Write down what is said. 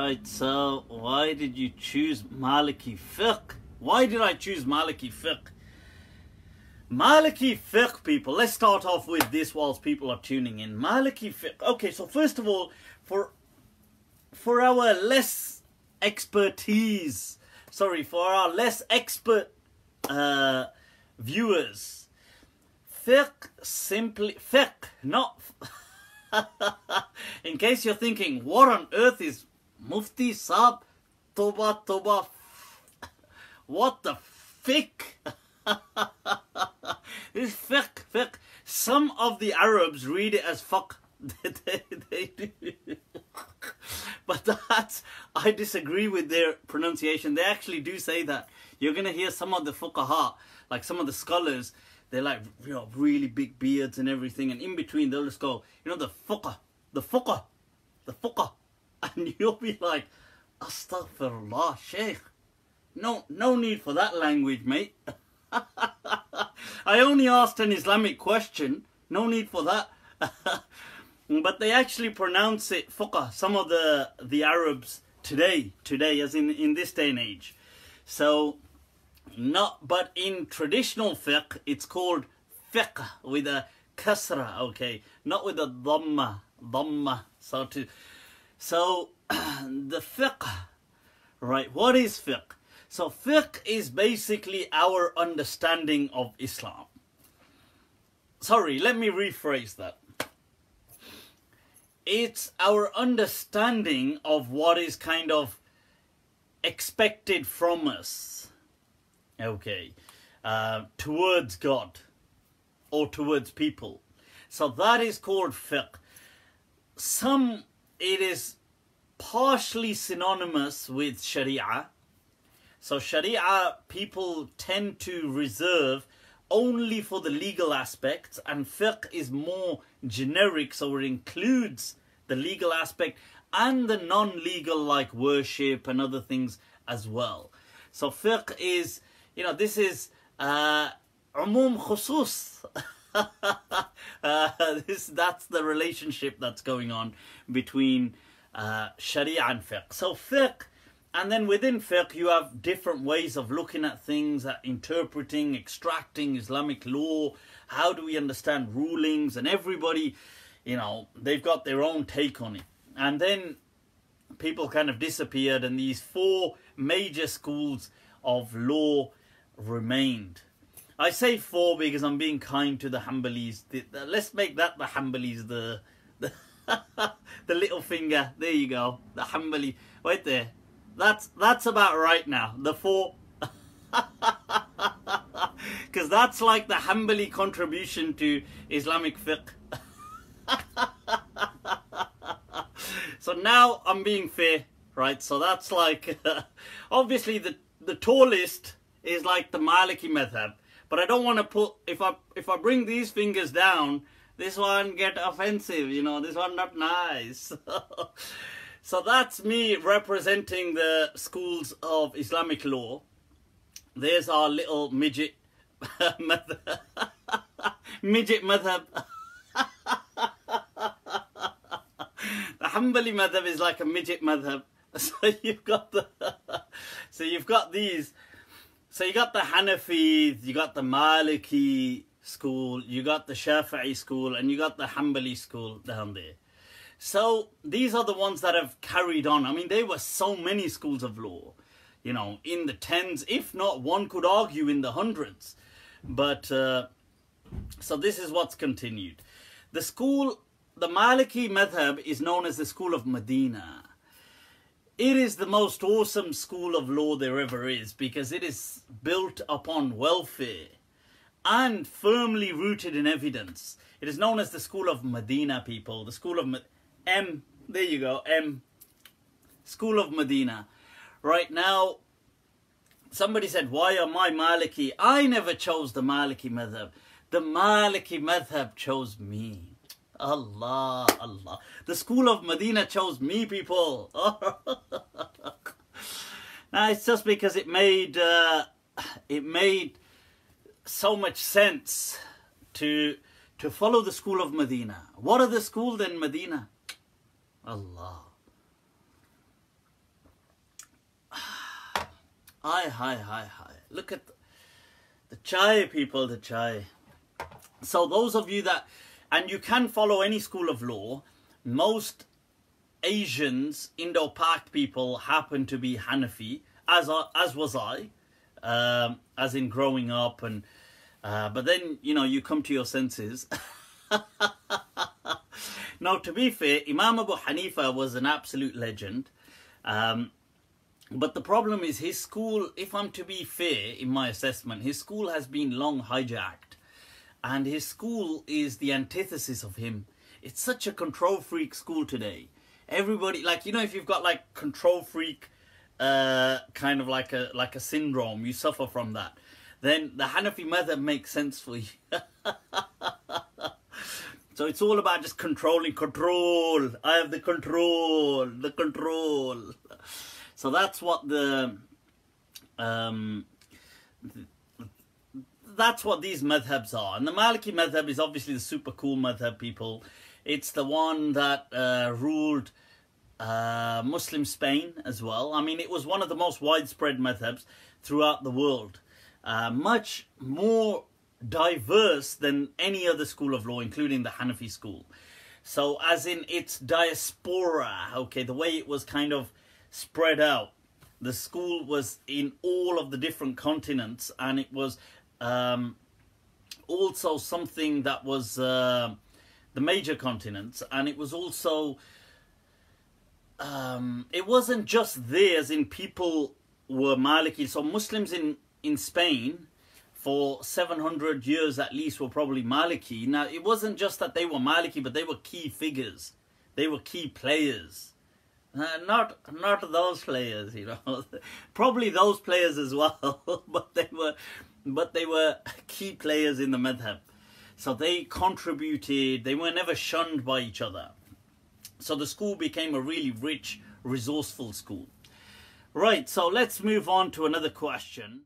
Right, so why did you choose Maliki Fiqh? Why did I choose Maliki Fiqh? Maliki Fiqh, people, let's start off with this whilst people are tuning in. Maliki Fiqh. Okay, so first of all, for our less expertise, for our less expert viewers, fiqh, not in case you're thinking, what on earth is Mufti Sab Toba, what the fiqh? This fiqh. Some of the Arabs read it as fuck. They do. But I disagree with their pronunciation. They actually do say that. You're going to hear some of the fuqaha, like some of the scholars, they're like, you know, really big beards and everything. And in between, they'll just go, you know, the fuqah. And you'll be like, astaghfirullah, Shaykh. No need for that language, mate. I only asked an Islamic question. No need for that. But they actually pronounce it fuqah, some of the Arabs today, as in this day and age. So, but in traditional fiqh, it's called fiqh with a kasra, okay, not with a dhamma. So the fiqh, right? What is fiqh? So fiqh is basically our understanding of Islam. Sorry, let me rephrase that. It's our understanding of what is kind of expected from us, okay, towards God or towards people. So that is called fiqh. It is partially synonymous with Sharia. So Sharia people tend to reserve only for the legal aspects, and fiqh is more generic, so it includes the legal aspect and the non-legal like worship and other things as well. So fiqh is, you know, this is umum khusus. That's the relationship that's going on between Sharia and fiqh. So fiqh, and then within fiqh you have different ways of looking at things, interpreting, extracting Islamic law. How do we understand rulings? And everybody, you know, they've got their own take on it. And then people kind of disappeared, and these four major schools of law remained. I say four because I'm being kind to the Hanbalis. Let's make that the Hanbalis, the little finger. There you go, the Hanbali. Wait there. That's about right now. The four. Because that's like the Hanbali contribution to Islamic fiqh. So now I'm being fair, right? So that's like, obviously the tallest is like the Maliki madhab. But I don't want to put, if I bring these fingers down, this one get offensive, you know, this one not nice. So that's me representing the schools of Islamic law. There's our little midget madhab. Midget madhab. The Hanbali madhab is like a midget madhab. So you've got these. So you got the Hanafis, you got the Maliki school, you got the Shafi'i school, and you got the Hanbali school down there. So these are the ones that have carried on. I mean, there were so many schools of law, you know, in the tens, if not, one could argue in the hundreds. But, so this is what's continued. The Maliki madhab is known as the School of Madinah. It is the most awesome school of law there ever is, because it is built upon welfare and firmly rooted in evidence. It is known as the School of Madinah, people. The School of there you go, School of Madinah. Right now, somebody said, why am I Maliki? I never chose the Maliki madhab. The Maliki madhab chose me. Allah. The School of Madinah chose me, people. Now, it's just because it made so much sense to follow the School of Madinah. What are the schools in Medina? Allah. Hi. Look at the chai, people, the chai. So those of you that, and you can follow any school of law, most Asians, Indo-Pak people happen to be Hanafi, as was I, as in growing up, and but then, you know, you come to your senses. Now, to be fair, Imam Abu Hanifa was an absolute legend. But the problem is his school, if I'm to be fair in my assessment, his school has been long hijacked. And his school is the antithesis of him. It's such a control freak school today. Everybody, like, you know, if you've got like control freak, kind of like a syndrome, you suffer from that, then the Hanafi madhab makes sense for you. So it's all about just controlling, control. I have the control. So that's what that's what these madhabs are. And the Maliki madhab is obviously the super cool madhab, people. It's the one that ruled Muslim Spain as well. I mean, it was one of the most widespread madhabs throughout the world. Much more diverse than any other school of law, including the Hanafi school. So as in its diaspora, okay, the way it was kind of spread out. The school was in all of the different continents, and it was also something that was the major continents, and it was also it wasn't just theirs in people were Maliki. So Muslims in Spain for 700 years at least were probably Maliki. Now, it wasn't just that they were Maliki, but they were key figures. They were key players. Not those players, you know. Probably those players as well, but they were key players in the madhab. So they contributed. They were never shunned by each other. So the school became a really rich, resourceful school. Right, so let's move on to another question.